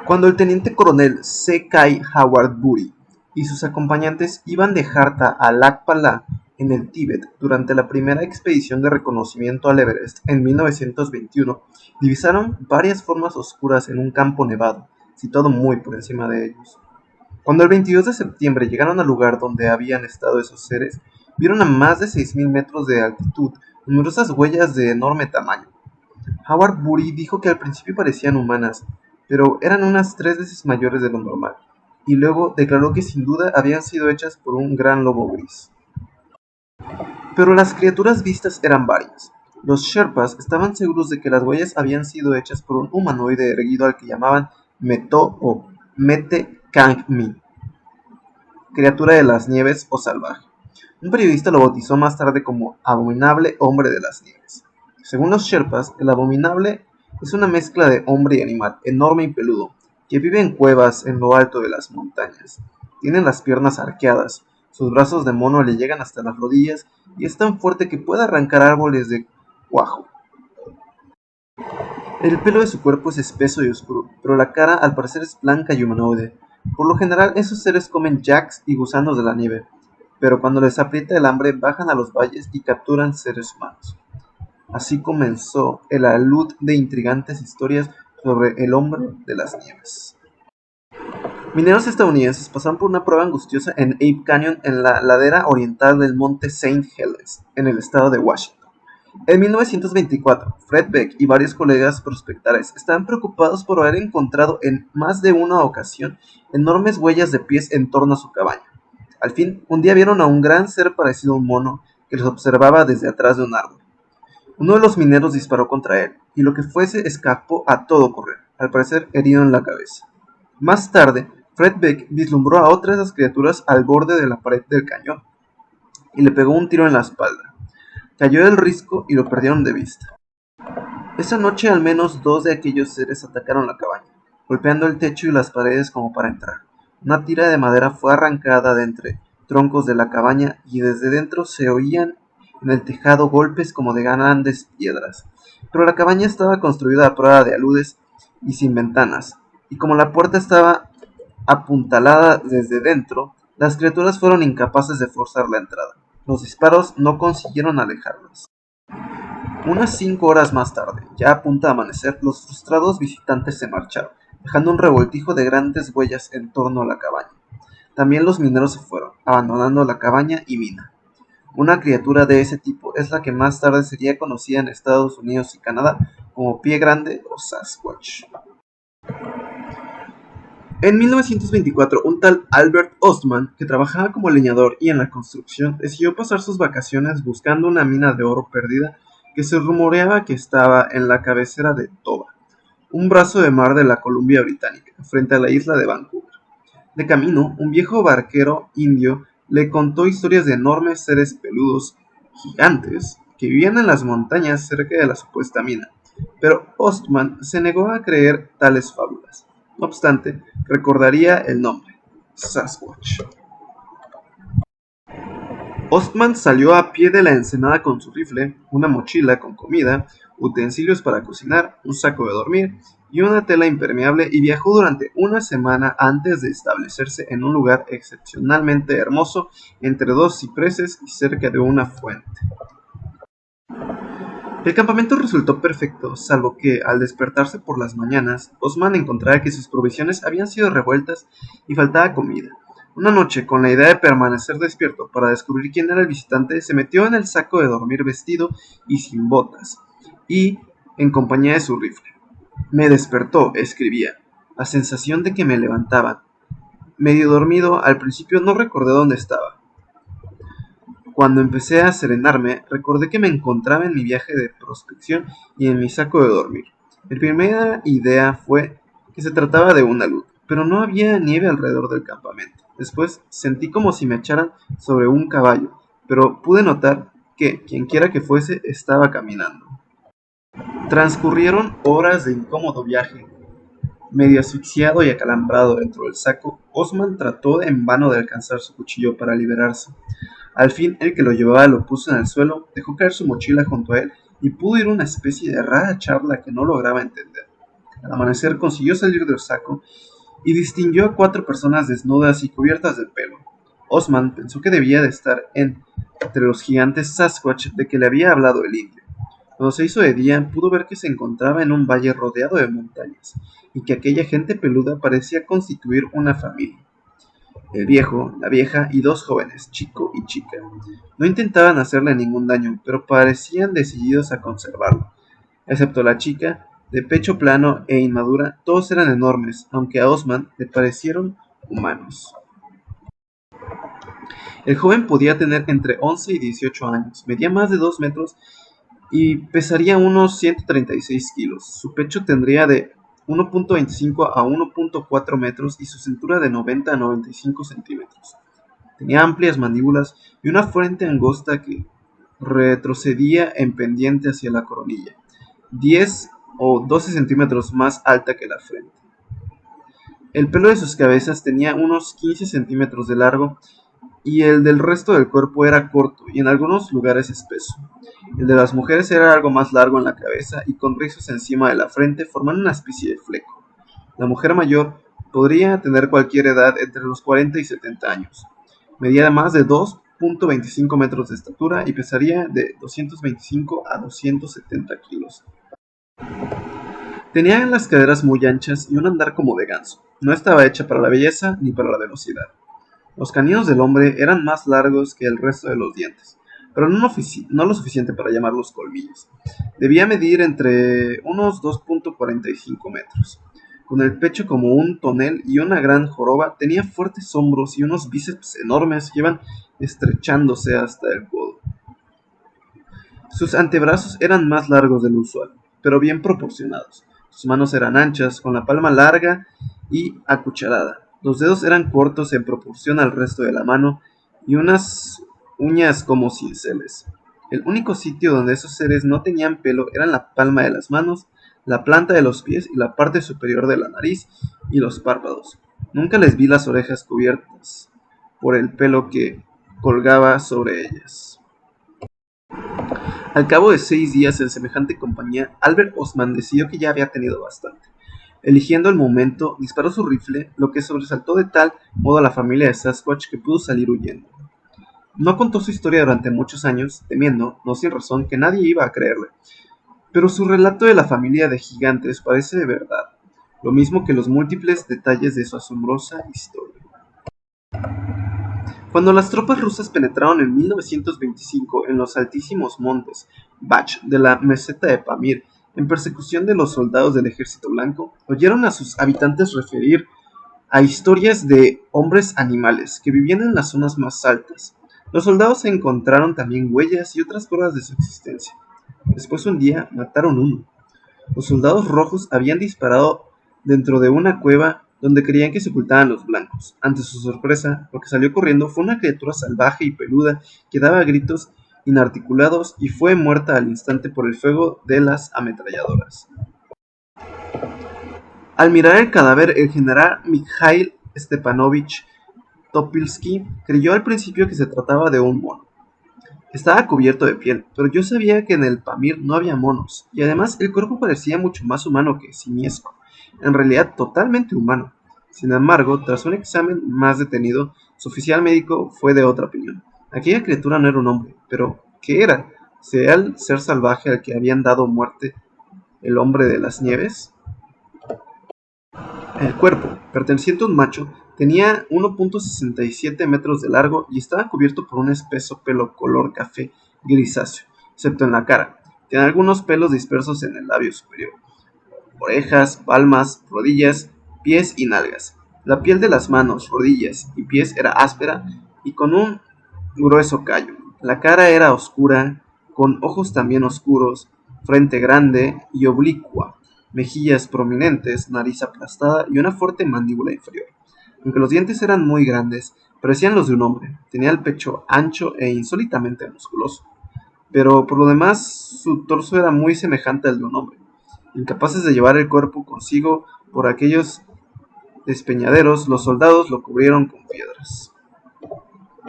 Cuando el teniente coronel C. Kai Howard Bury y sus acompañantes iban de Jarta a Lakpala en el Tíbet durante la primera expedición de reconocimiento al Everest en 1921, divisaron varias formas oscuras en un campo nevado, situado muy por encima de ellos. Cuando el 22 de septiembre llegaron al lugar donde habían estado esos seres, vieron a más de 6.000 metros de altitud numerosas huellas de enorme tamaño. Howard Bury dijo que al principio parecían humanas, pero eran unas 3 veces mayores de lo normal, y luego declaró que sin duda habían sido hechas por un gran lobo gris. Pero las criaturas vistas eran varias. Los Sherpas estaban seguros de que las huellas habían sido hechas por un humanoide erguido al que llamaban Meto o Mete Kangmi, criatura de las nieves o salvaje. Un periodista lo bautizó más tarde como Abominable Hombre de las Nieves. Según los Sherpas, el abominable es una mezcla de hombre y animal, enorme y peludo, que vive en cuevas en lo alto de las montañas. Tiene las piernas arqueadas, sus brazos de mono le llegan hasta las rodillas y es tan fuerte que puede arrancar árboles de cuajo. El pelo de su cuerpo es espeso y oscuro, pero la cara al parecer es blanca y humanoide. Por lo general, esos seres comen jacks y gusanos de la nieve, pero cuando les aprieta el hambre bajan a los valles y capturan seres humanos. Así comenzó el alud de intrigantes historias sobre el hombre de las nieves. Mineros estadounidenses pasaron por una prueba angustiosa en Ape Canyon en la ladera oriental del monte St. Helens, en el estado de Washington. En 1924, Fred Beck y varios colegas prospectores estaban preocupados por haber encontrado en más de una ocasión enormes huellas de pies en torno a su cabaña. Al fin, un día vieron a un gran ser parecido a un mono que los observaba desde atrás de un árbol. Uno de los mineros disparó contra él, y lo que fuese escapó a todo correr, al parecer herido en la cabeza. Más tarde, Fred Beck vislumbró a otra de esas criaturas al borde de la pared del cañón, y le pegó un tiro en la espalda. Cayó del risco y lo perdieron de vista. Esa noche al menos 2 de aquellos seres atacaron la cabaña, golpeando el techo y las paredes como para entrar. Una tira de madera fue arrancada de entre troncos de la cabaña y desde dentro se oían en el tejado golpes como de grandes piedras. Pero la cabaña estaba construida a prueba de aludes y sin ventanas, y como la puerta estaba apuntalada desde dentro, las criaturas fueron incapaces de forzar la entrada. Los disparos no consiguieron alejarlas. Unas 5 horas más tarde, ya a punto de amanecer, los frustrados visitantes se marcharon, dejando un revoltijo de grandes huellas en torno a la cabaña. También los mineros se fueron, abandonando la cabaña y mina. Una criatura de ese tipo es la que más tarde sería conocida en Estados Unidos y Canadá como Pie Grande o Sasquatch. En 1924, un tal Albert Ostman, que trabajaba como leñador y en la construcción, decidió pasar sus vacaciones buscando una mina de oro perdida que se rumoreaba que estaba en la cabecera de Toba, un brazo de mar de la Columbia Británica, frente a la isla de Vancouver. De camino, un viejo barquero indio le contó historias de enormes seres peludos, gigantes, que vivían en las montañas cerca de la supuesta mina, pero Ostman se negó a creer tales fábulas. No obstante, recordaría el nombre, Sasquatch. Ostman salió a pie de la ensenada con su rifle, una mochila con comida, utensilios para cocinar, un saco de dormir y una tela impermeable y viajó durante una semana antes de establecerse en un lugar excepcionalmente hermoso entre 2 cipreses y cerca de una fuente. El campamento resultó perfecto, salvo que, al despertarse por las mañanas, Osman encontraba que sus provisiones habían sido revueltas y faltaba comida. Una noche, con la idea de permanecer despierto para descubrir quién era el visitante, se metió en el saco de dormir vestido y sin botas, y en compañía de su rifle. Me despertó, escribía, la sensación de que me levantaban. Medio dormido, al principio no recordé dónde estaba. Cuando empecé a serenarme, recordé que me encontraba en mi viaje de prospección y en mi saco de dormir. Mi primera idea fue que se trataba de una luz, pero no había nieve alrededor del campamento. Después sentí como si me echaran sobre un caballo, pero pude notar que, quienquiera que fuese, estaba caminando. Transcurrieron horas de incómodo viaje. Medio asfixiado y acalambrado dentro del saco, Osman trató en vano de alcanzar su cuchillo para liberarse. Al fin, el que lo llevaba lo puso en el suelo, dejó caer su mochila junto a él y pudo oír una especie de rara charla que no lograba entender. Al amanecer consiguió salir del saco y distinguió a 4 personas desnudas y cubiertas de pelo. Osman pensó que debía de estar entre los gigantes Sasquatch de que le había hablado el indio. Cuando se hizo de día, pudo ver que se encontraba en un valle rodeado de montañas, y que aquella gente peluda parecía constituir una familia. El viejo, la vieja y 2 jóvenes, chico y chica. No intentaban hacerle ningún daño, pero parecían decididos a conservarlo. Excepto la chica, de pecho plano e inmadura, todos eran enormes, aunque a Osman le parecieron humanos. El joven podía tener entre 11 y 18 años, medía más de 2 metros y pesaría unos 136 kilos. Su pecho tendría de 1.25 a 1.4 metros y su cintura de 90 a 95 centímetros. Tenía amplias mandíbulas y una frente angosta que retrocedía en pendiente hacia la coronilla, 10 o 12 centímetros más alta que la frente. El pelo de sus cabezas tenía unos 15 centímetros de largo y el del resto del cuerpo era corto y en algunos lugares espeso. El de las mujeres era algo más largo en la cabeza y con rizos encima de la frente formando una especie de fleco. La mujer mayor podría tener cualquier edad entre los 40 y 70 años. Medía más de 2.25 metros de estatura y pesaría de 225 a 270 kilos. Tenía las caderas muy anchas y un andar como de ganso. No estaba hecha para la belleza ni para la velocidad. Los caninos del hombre eran más largos que el resto de los dientes, pero no lo suficiente para llamarlos colmillos. Debía medir entre unos 2.45 metros. Con el pecho como un tonel y una gran joroba, tenía fuertes hombros y unos bíceps enormes que iban estrechándose hasta el codo. Sus antebrazos eran más largos de lo usual, pero bien proporcionados. Sus manos eran anchas, con la palma larga y acucharada. Los dedos eran cortos en proporción al resto de la mano y unas uñas como cinceles. El único sitio donde esos seres no tenían pelo era en la palma de las manos, la planta de los pies y la parte superior de la nariz y los párpados. Nunca les vi las orejas cubiertas por el pelo que colgaba sobre ellas. Al cabo de 6 días en semejante compañía, Albert Osman decidió que ya había tenido bastante. Eligiendo el momento, disparó su rifle, lo que sobresaltó de tal modo a la familia de Sasquatch que pudo salir huyendo. No contó su historia durante muchos años, temiendo, no sin razón, que nadie iba a creerle. Pero su relato de la familia de gigantes parece de verdad, lo mismo que los múltiples detalles de su asombrosa historia. Cuando las tropas rusas penetraron en 1925 en los altísimos montes Bach de la meseta de Pamir, en persecución de los soldados del ejército blanco, oyeron a sus habitantes referir a historias de hombres animales que vivían en las zonas más altas. Los soldados encontraron también huellas y otras pruebas de su existencia. Después un día mataron uno. Los soldados rojos habían disparado dentro de una cueva donde creían que se ocultaban los blancos. Ante su sorpresa, lo que salió corriendo fue una criatura salvaje y peluda que daba gritos inarticulados y fue muerta al instante por el fuego de las ametralladoras. Al mirar el cadáver, el general Mikhail Stepanovich Topilsky creyó al principio que se trataba de un mono. Estaba cubierto de piel, pero yo sabía que en el Pamir no había monos, y además el cuerpo parecía mucho más humano que simiesco, en realidad totalmente humano. Sin embargo, tras un examen más detenido, su oficial médico fue de otra opinión. Aquella criatura no era un hombre, pero ¿qué era? ¿Sería el ser salvaje al que habían dado muerte el hombre de las nieves? El cuerpo, perteneciente a un macho, tenía 1.67 metros de largo y estaba cubierto por un espeso pelo color café grisáceo, excepto en la cara. Tenía algunos pelos dispersos en el labio superior, orejas, palmas, rodillas, pies y nalgas. La piel de las manos, rodillas y pies era áspera y con un grueso callo. La cara era oscura, con ojos también oscuros, frente grande y oblicua, mejillas prominentes, nariz aplastada y una fuerte mandíbula inferior. Aunque los dientes eran muy grandes, parecían los de un hombre. Tenía el pecho ancho e insólitamente musculoso, pero por lo demás su torso era muy semejante al de un hombre. Incapaces de llevar el cuerpo consigo por aquellos despeñaderos, los soldados lo cubrieron con piedras.